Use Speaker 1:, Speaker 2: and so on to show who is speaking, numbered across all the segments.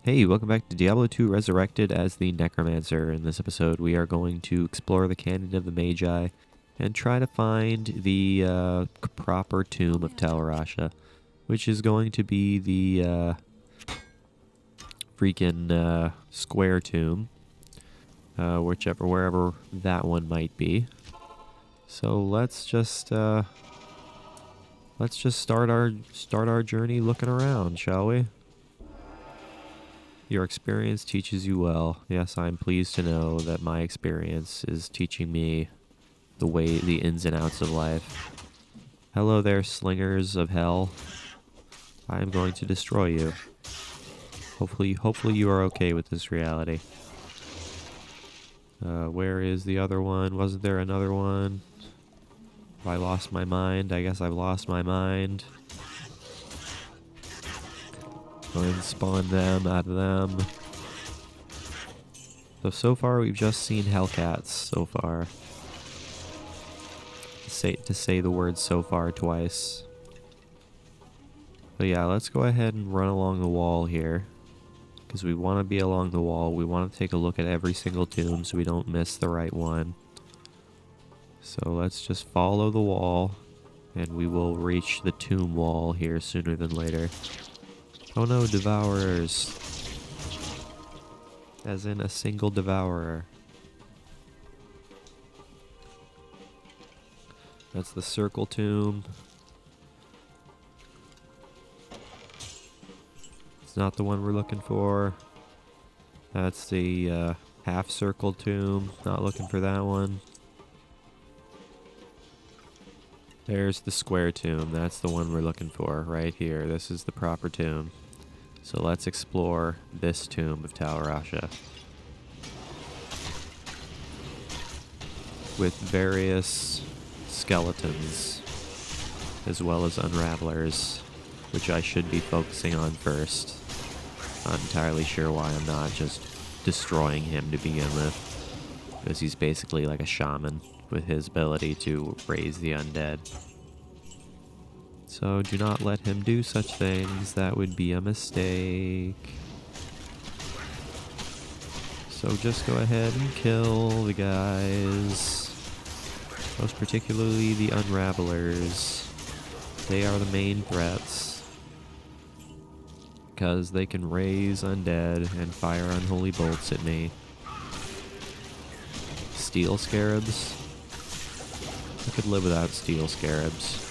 Speaker 1: Hey, welcome back to Diablo 2 Resurrected as the Necromancer. In this episode, we are going to explore the Canyon of the Magi and try to find the proper tomb of Tal Rasha, which is going to be the freaking square tomb, wherever that one might be. So let's just start our journey looking around, shall we? Your experience teaches you well. Yes, I'm pleased to know that my experience is teaching me the ins and outs of life. Hello there, slingers of hell. I am going to destroy you. Hopefully you are okay with this reality. Where is the other one? Wasn't there another one? Have I lost my mind? I guess I've lost my mind. Go ahead and spawn them out of them. So far we've just seen Hellcats so far. To say the word so far twice. But yeah, let's go ahead and run along the wall here. Because we want to be along the wall. We want to take a look at every single tomb so we don't miss the right one. So let's just follow the wall. And we will reach the tomb wall here sooner than later. Oh no, devourers. As in a single devourer. That's the circle tomb. It's not the one we're looking for. That's the half circle tomb. Not looking for that one. There's the square tomb. That's the one we're looking for right here. This is the proper tomb. So let's explore this tomb of Tal Rasha. With various skeletons, as well as unravelers, which I should be focusing on first. Not entirely sure why I'm not just destroying him to begin with, because he's basically like a shaman with his ability to raise the undead. So do not let him do such things, that would be a mistake. So just go ahead and kill the guys. Most particularly the Unravelers. They are the main threats. Because they can raise undead and fire unholy bolts at me. Steel Scarabs. I could live without Steel Scarabs.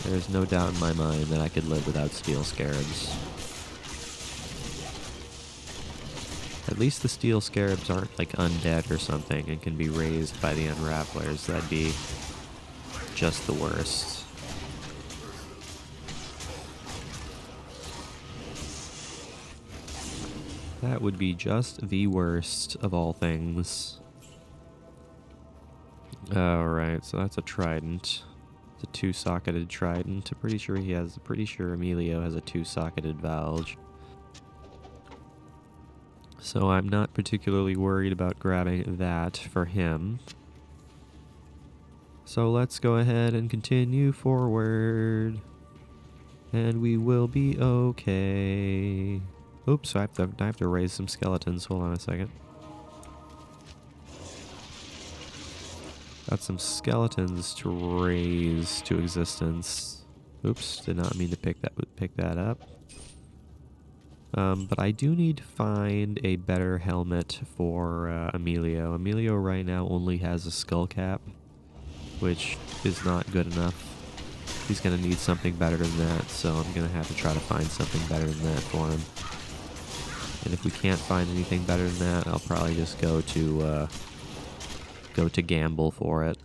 Speaker 1: There's no doubt in my mind that I could live without Steel Scarabs. At least the Steel Scarabs aren't like undead or something and can be raised by the Unravelers. That'd be just the worst. That would be just the worst of all things. Alright, so that's a trident. It's a two-socketed trident. I'm pretty sure Emilio has a two-socketed Valge. So I'm not particularly worried about grabbing that for him. So let's go ahead and continue forward. And we will be okay. Oops, I have to raise some skeletons. Hold on a second. Got some skeletons to raise to existence. Oops, did not mean to pick that up. But I do need to find a better helmet for Emilio. Emilio right now only has a skull cap, which is not good enough. He's going to need something better than that, so I'm going to have to try to find something better than that for him. And if we can't find anything better than that, I'll probably just go to gamble for it.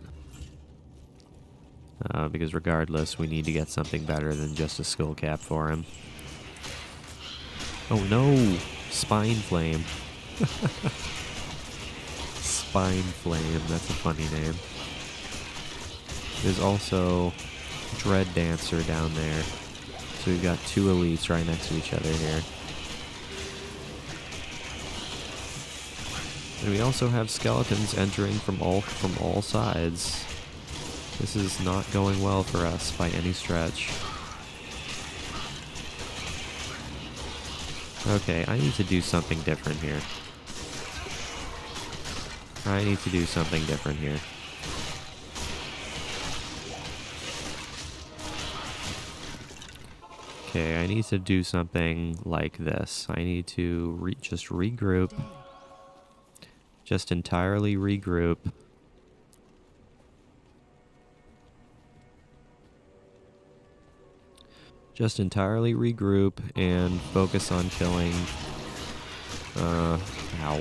Speaker 1: Because regardless, we need to get something better than just a skull cap for him. Oh no! Spine Flame. Spine Flame, that's a funny name. There's also Dread Dancer down there. So we've got two elites right next to each other here. And we also have skeletons entering from all sides. This is not going well for us by any stretch. Okay, I need to do something different here. I need to do something different here. Okay, I need to do something like this. I need to just regroup. Just entirely regroup. Just entirely regroup and focus on killing... ow.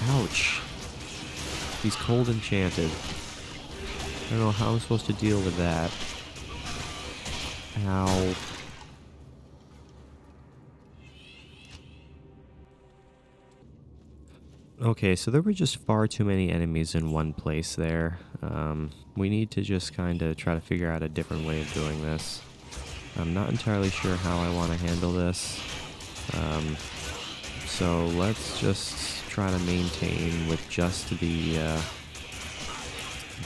Speaker 1: Ouch. He's cold enchanted. I don't know how I'm supposed to deal with that. Ow. Okay, so there were just far too many enemies in one place there. We need to just kind of try to figure out a different way of doing this. I'm not entirely sure how I want to handle this. So let's just try to maintain with just the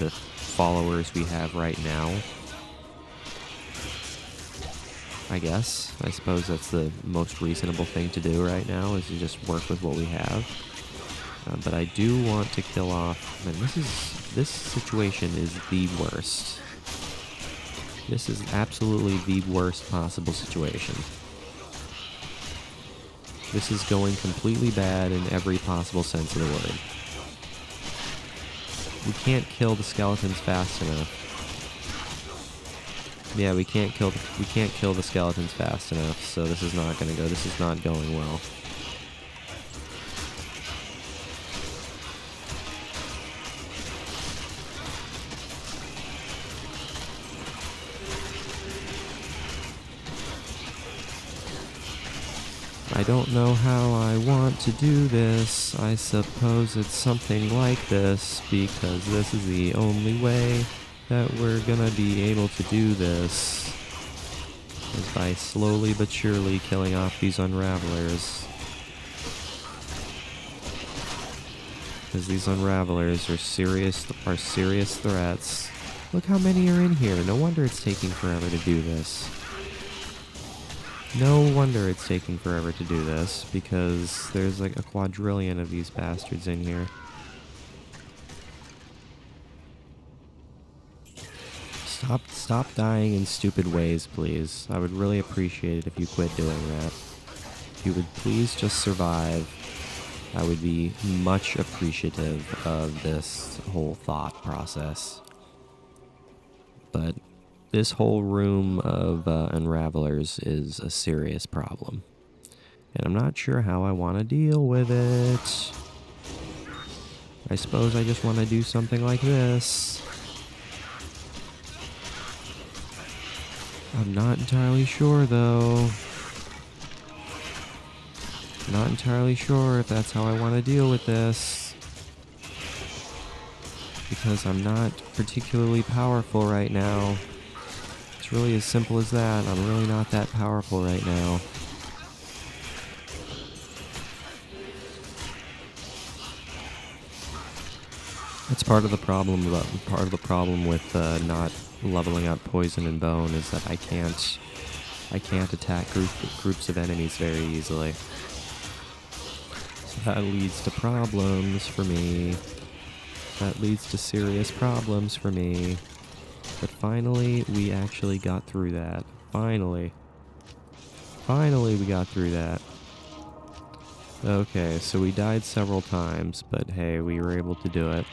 Speaker 1: followers we have right now. I guess. I suppose that's the most reasonable thing to do right now, is to just work with what we have. But I do want to kill off... Man, this situation is the worst. This is absolutely the worst possible situation. This is going completely bad in every possible sense of the word. We can't kill the skeletons fast enough. Yeah, we can't kill the skeletons fast enough, so this is not gonna go. This is not going well. I don't know how I want to do this. I suppose it's something like this, because this is the only way that we're gonna be able to do this, is by slowly but surely killing off these unravelers. Because these unravelers are serious threats. Look how many are in here. No wonder it's taking forever to do this. No wonder it's taking forever to do this, because there's like a quadrillion of these bastards in here. Stop dying in stupid ways, please. I would really appreciate it if you quit doing that. If you would please just survive, I would be much appreciative of this whole thought process. But this whole room of unravelers is a serious problem. And I'm not sure how I want to deal with it. I suppose I just want to do something like this. I'm not entirely sure, though. Not entirely sure if that's how I want to deal with this. Because I'm not particularly powerful right now. It's really as simple as that. I'm really not that powerful right now. That's part of the problem. Part of the problem with not leveling up poison and bone is that I can't attack groups of enemies very easily. So that leads to problems for me. That leads to serious problems for me. But finally, we actually got through that. Finally. Finally, we got through that. Okay, so we died several times, but hey, we were able to do it.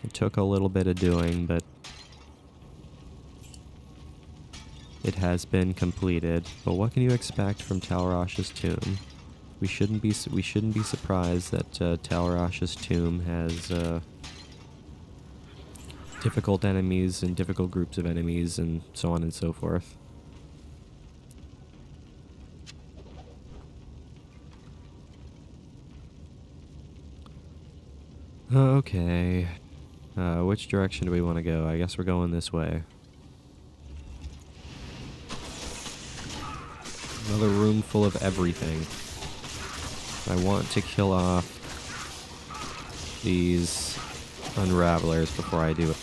Speaker 1: It took a little bit of doing, but it has been completed. But what can you expect from Talrash's tomb? We shouldn't be surprised that Talrash's tomb has difficult enemies and difficult groups of enemies and so on and so forth. Okay. Which direction do we want to go? I guess we're going this way. Another room full of everything. I want to kill off these unravelers before I do.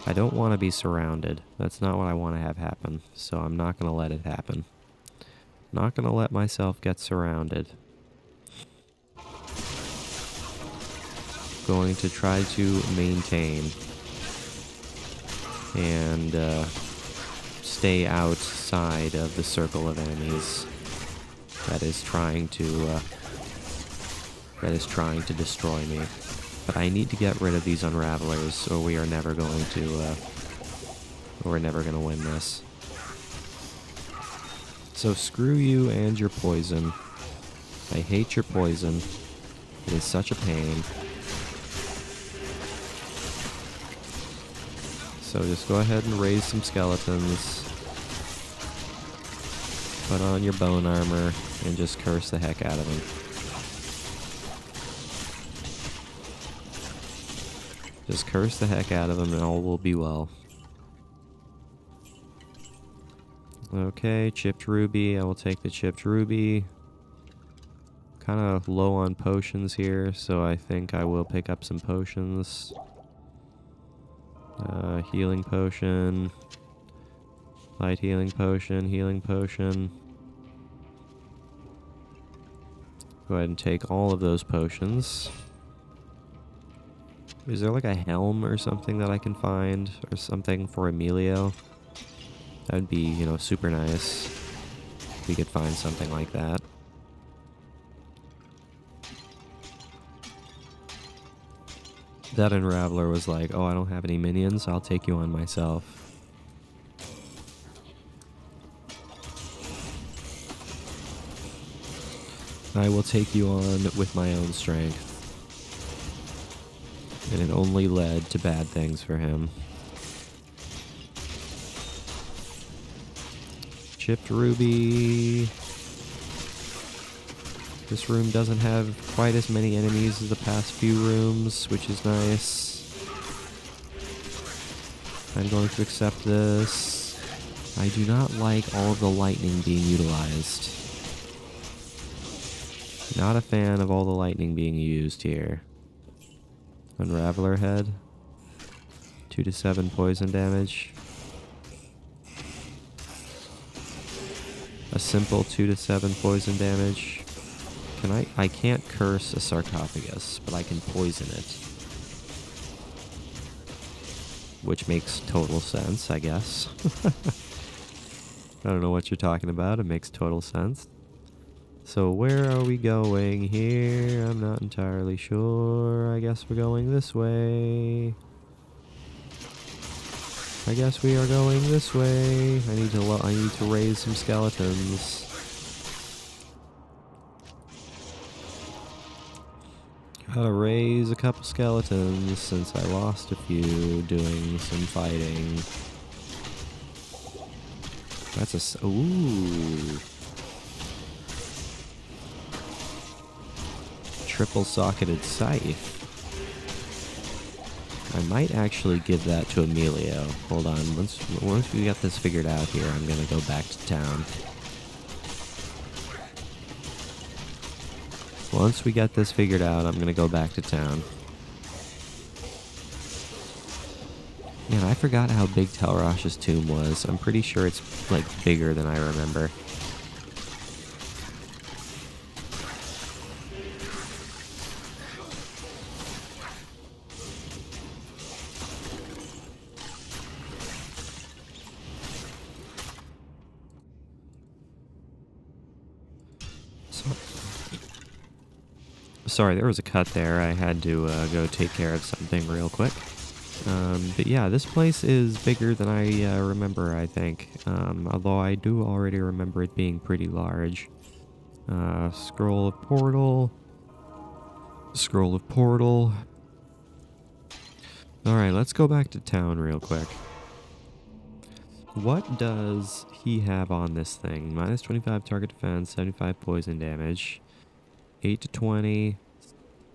Speaker 1: I don't want to be surrounded. That's not what I want to have happen. So I'm not going to let it happen. Not going to let myself get surrounded. Going to try to maintain and stay outside of the circle of enemies that is trying to destroy me. But I need to get rid of these unravelers, or we are never going to win this. So screw you and your poison. I hate your poison. It is such a pain. So just go ahead and raise some skeletons. Put on your bone armor and just curse the heck out of them. Just curse the heck out of them and all will be well. Okay, chipped ruby. I will take the chipped ruby. Kind of low on potions here, so I think I will pick up some potions. Healing potion. Light healing potion, healing potion. Go ahead and take all of those potions. Is there like a helm or something that I can find? Or something for Emilio? That'd be, you know, super nice. If we could find something like that. That Unraveler was like, oh, I don't have any minions, I'll take you on myself. I will take you on with my own strength. And it only led to bad things for him. Chipped ruby. This room doesn't have quite as many enemies as the past few rooms, which is nice. I'm going to accept this. I do not like all of the lightning being utilized. Not a fan of all the lightning being used here. Unraveler head. 2 to 7 poison damage. A simple 2 to 7 poison damage. I can't curse a sarcophagus, but I can poison it. Which makes total sense, I guess. I don't know what you're talking about. It makes total sense. So where are we going here? I'm not entirely sure. I guess we're going this way. I guess we are going this way. I need to raise some skeletons. Gotta raise a couple skeletons since I lost a few doing some fighting. That's a... Ooh. Triple socketed scythe. I might actually give that to Emilio. Hold on. Once we got this figured out here, I'm gonna go back to town. Once we get this figured out, I'm gonna go back to town. Man, I forgot how big Telrosh's tomb was. I'm pretty sure it's, like, bigger than I remember. Sorry, there was a cut there. I had to go take care of something real quick. But yeah, this place is bigger than I remember, I think. Although I do already remember it being pretty large. Scroll of portal. Scroll of portal. Alright, let's go back to town real quick. What does he have on this thing? Minus 25 target defense, 75 poison damage. 8 to 20,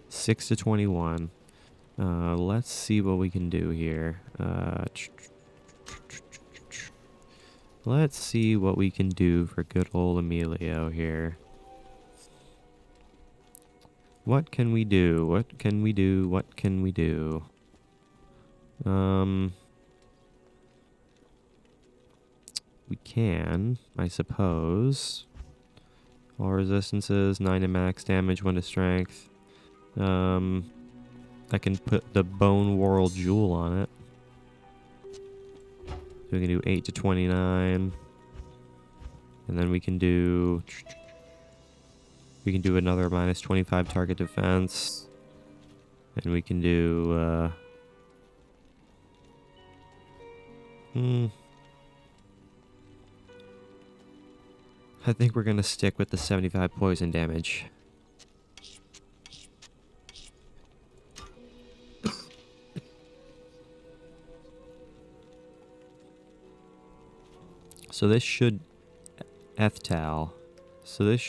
Speaker 1: 6 to 21. Let's see what we can do here. Let's see what we can do for good old Emilio here. What can we do? What can we do? What can we do? we can, I suppose. All resistances, 9 to max damage, 1 to strength. I can put the Bone Whorl Jewel on it. So we can do 8 to 29. And then we can do another minus 25 target defense. And we can do I think we're gonna stick with the 75 poison damage. So this should Ethtal. This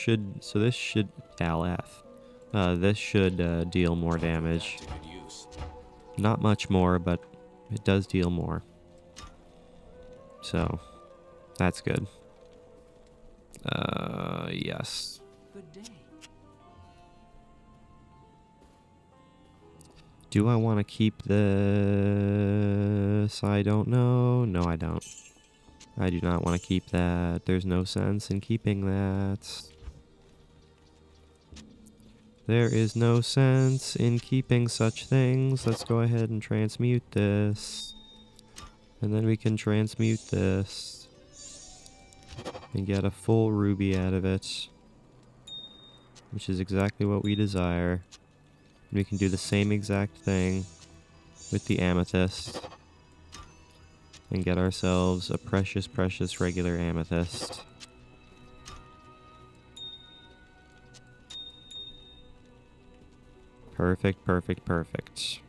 Speaker 1: should deal more damage. Not much more, but it does deal more. So that's good. Yes.
Speaker 2: Good day.
Speaker 1: Do I want to keep this? I don't know. No, I don't. I do not want to keep that. There's no sense in keeping that. There is no sense in keeping such things. Let's go ahead and transmute this. And then we can transmute this. And get a full ruby out of it. Which is exactly what we desire. And we can do the same exact thing with the amethyst. And get ourselves a precious, precious regular amethyst. Perfect, perfect, perfect.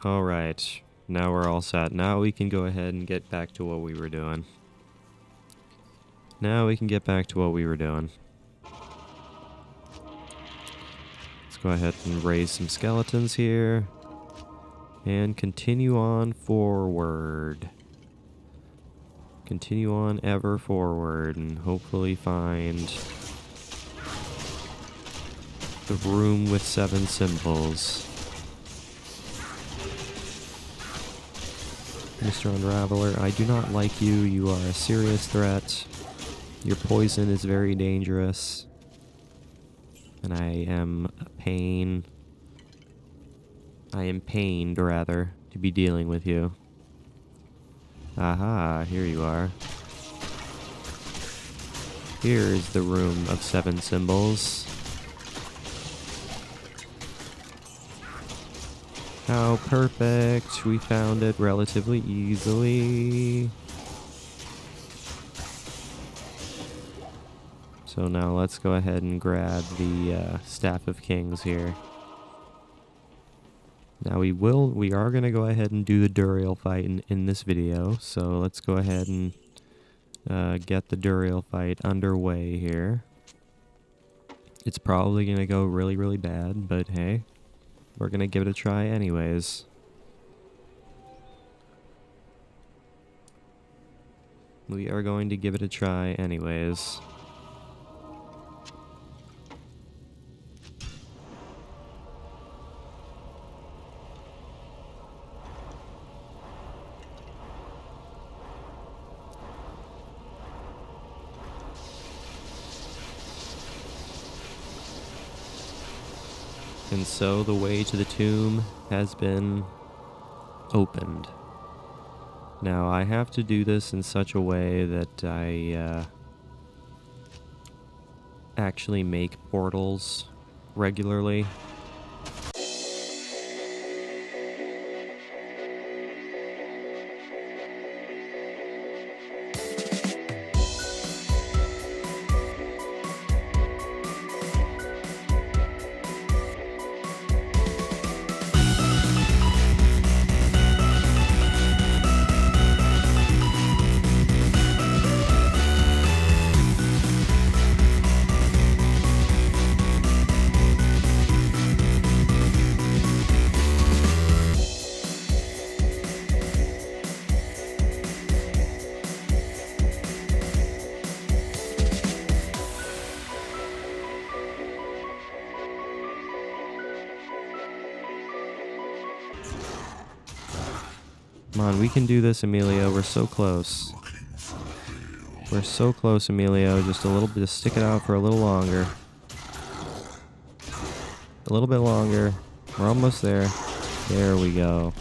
Speaker 1: Alright, now we're all set. Now we can go ahead and get back to what we were doing. Let's go ahead and raise some skeletons here. And continue on forward. Continue on ever forward and hopefully find the room with 7 symbols. Mr. Unraveler, I do not like you. You are a serious threat. Your poison is very dangerous. And I am pained, rather, to be dealing with you. Aha, here you are. Here is the room of 7 symbols. How perfect. We found it relatively easily. So now let's go ahead and grab the Staff of Kings here. Now we are going to go ahead and do the Duriel fight in this video. So let's go ahead and get the Duriel fight underway here. It's probably going to go really, really bad, but hey. We're gonna give it a try anyways. We are going to give it a try anyways. And so the way to the tomb has been opened. Now I have to do this in such a way that I actually make portals regularly. Come on, we can do this, Emilio. We're so close. We're so close, Emilio. Just a little bit. Just stick it out for a little longer. A little bit longer. We're almost there. There we go.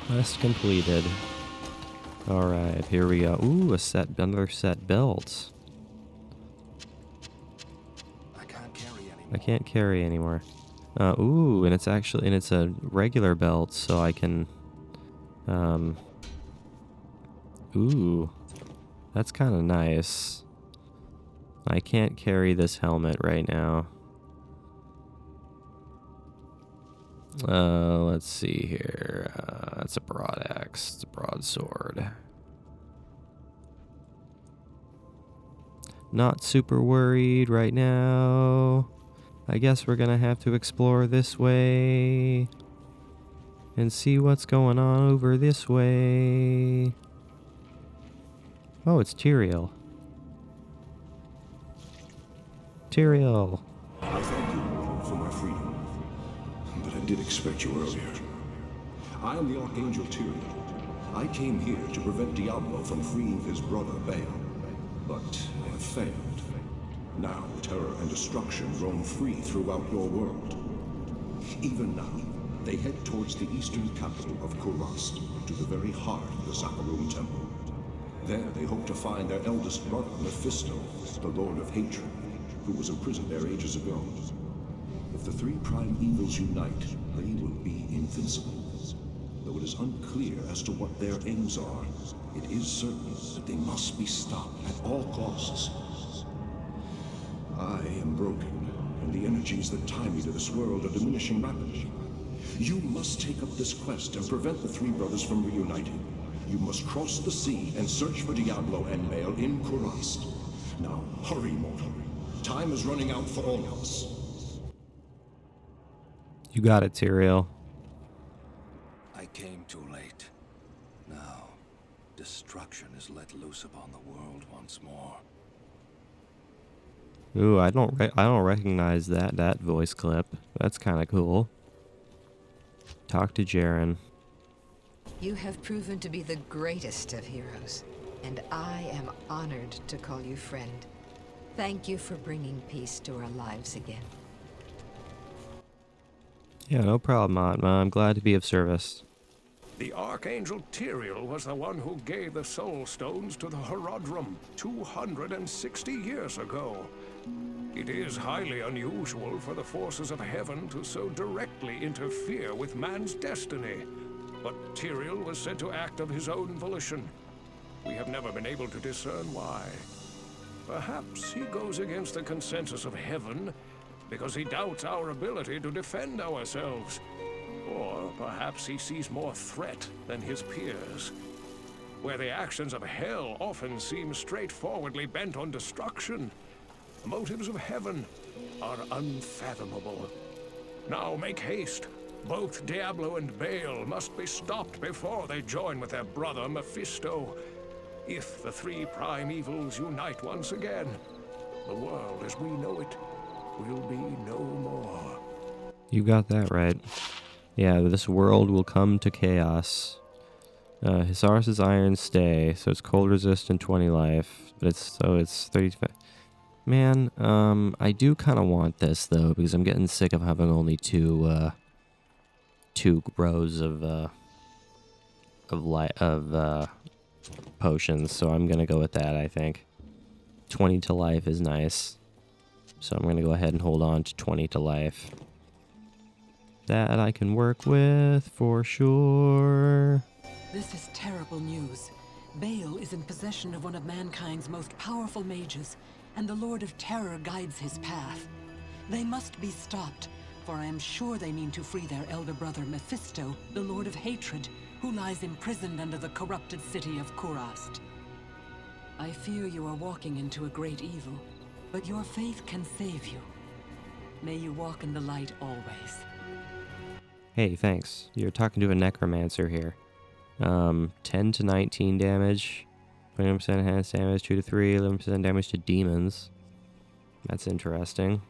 Speaker 1: Quest completed. Alright, here we go. Ooh, another set belt. I can't carry anymore. Ooh, and it's a regular belt, so I can, ooh, that's kind of nice. I can't carry this helmet right now. Let's see here. It's a broad axe. It's a broadsword. Not super worried right now. I guess we're gonna have to explore this way and see what's going on over this way. Oh, it's Tyrael. Tyrael.
Speaker 2: I thank you for my freedom, but I did expect you earlier. I am the Archangel Tyrael. I came here to prevent Diablo from freeing his brother Baal, but I have failed. Now terror and destruction roam free throughout your world. Even now, they head towards the eastern capital of Kurast, to the very heart of the Sakarum Temple. There they hope to find their eldest brother, Mephisto, the Lord of Hatred, who was imprisoned there ages ago. If the three prime evils unite, they will be invincible. Though it is unclear as to what their aims are, it is certain that they must be stopped at all costs. I am broken, and the energies that tie me to this world are diminishing rapidly. You must take up this quest and prevent the three brothers from reuniting. You must cross the sea and search for Diablo and Baal in Kurast. Now, hurry, mortal. Time is running out for all of us.
Speaker 1: You got it, Tyrael.
Speaker 3: I came too late. Now, destruction is let loose upon the world once more.
Speaker 1: Ooh, I don't recognize that voice clip. That's kind of cool. Talk to Jaren.
Speaker 4: You have proven to be the greatest of heroes, and I am honored to call you friend. Thank you for bringing peace to our lives again.
Speaker 1: Yeah, no problem, Atma. I'm glad to be of service.
Speaker 5: The Archangel Tyrael was the one who gave the Soul Stones to the Horodrum 260 years ago. It is highly unusual for the forces of heaven to so directly interfere with man's destiny. But Tyrael was said to act of his own volition. We have never been able to discern why. Perhaps he goes against the consensus of heaven because he doubts our ability to defend ourselves. Or perhaps he sees more threat than his peers. Where the actions of hell often seem straightforwardly bent on destruction, the motives of heaven are unfathomable. Now make haste. Both Diablo and Baal must be stopped before they join with their brother Mephisto. If the three prime evils unite once again, the world as we know it will be no more.
Speaker 1: You got that right. Yeah, this world will come to chaos. Hisar's iron stay, so it's cold resistant 20 life, but it's 35. Man, I do kind of want this though, because I'm getting sick of having only two rows of potions, so I'm gonna go with that. I think 20 to life is nice, so I'm gonna go ahead and hold on to 20 to life. That I can work with for sure.
Speaker 6: This is terrible news. Baal is in possession of one of mankind's most powerful mages, and the Lord of Terror guides his path. They must be stopped, for I am sure they mean to free their elder brother Mephisto, the Lord of Hatred, who lies imprisoned under the corrupted city of Kurast. I fear you are walking into a great evil, but your faith can save you. May you walk in the light always.
Speaker 1: Hey, thanks. You're talking to a necromancer here. 10 to 19 damage. 20% enhanced damage 2 to 3, 11% damage to demons. That's interesting.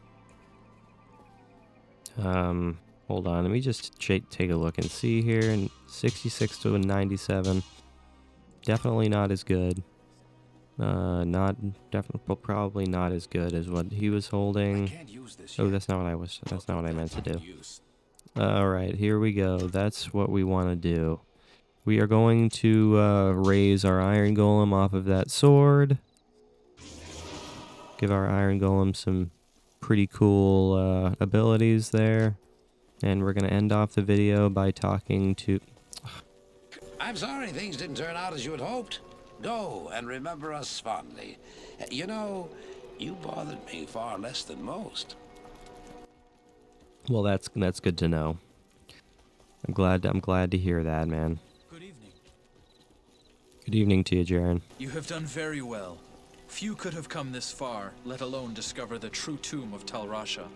Speaker 1: Hold on, let me just take a look and see here. And 66 to a 97. Definitely not as good. Probably not as good as what he was holding. Oh, that's not what I meant to do. Alright, here we go. That's what we want to do. We are going to raise our Iron Golem off of that sword. Give our Iron Golem some pretty cool abilities there. And we're going to end off the video by talking to...
Speaker 7: I'm sorry things didn't turn out as you had hoped. Go and remember us fondly. You know, you bothered me far less than most.
Speaker 1: Well, that's good to know. I'm glad to hear that, man.
Speaker 8: Good evening.
Speaker 1: Good evening to you, Jaren.
Speaker 8: You have done very well. Few could have come this far, let alone discover the true tomb of Tal Rasha.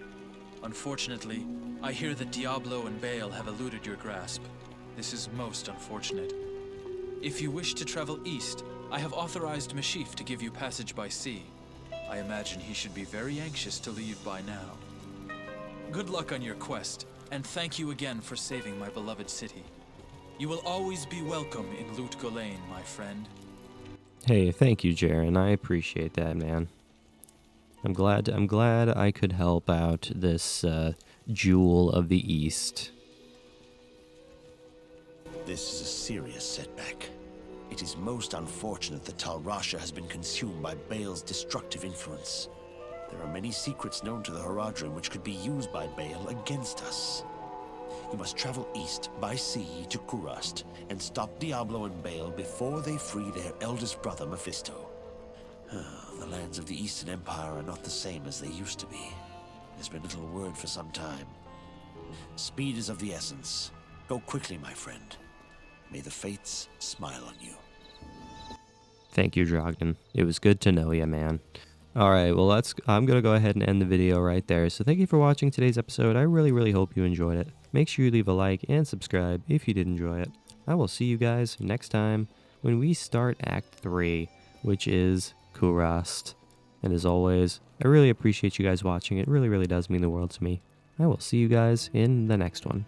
Speaker 8: Unfortunately, I hear that Diablo and Baal have eluded your grasp. This is most unfortunate. If you wish to travel east, I have authorized Mashif to give you passage by sea. I imagine he should be very anxious to leave by now. Good luck on your quest, and thank you again for saving my beloved city. You will always be welcome in Lut Gholein, my friend.
Speaker 1: Hey, thank you, Jaren. I appreciate that, man. I'm glad I could help out this jewel of the East.
Speaker 9: This is a serious setback. It is most unfortunate that Tal Rasha has been consumed by Baal's destructive influence. There are many secrets known to the Horadrim which could be used by Baal against us. You must travel east by sea to Kurast and stop Diablo and Baal before they free their eldest brother Mephisto. The lands of the Eastern Empire are not the same as they used to be. There's been little word for some time. Speed is of the essence. Go quickly, my friend. May the fates smile on you.
Speaker 1: Thank you, Drogden. It was good to know you, man. Alright, well, I'm going to go ahead and end the video right there. So thank you for watching today's episode. I really hope you enjoyed it. Make sure you leave a like and subscribe if you did enjoy it. I will see you guys next time when we start Act 3, which is Kurast. And as always, I really appreciate you guys watching. It really does mean the world to me. I will see you guys in the next one.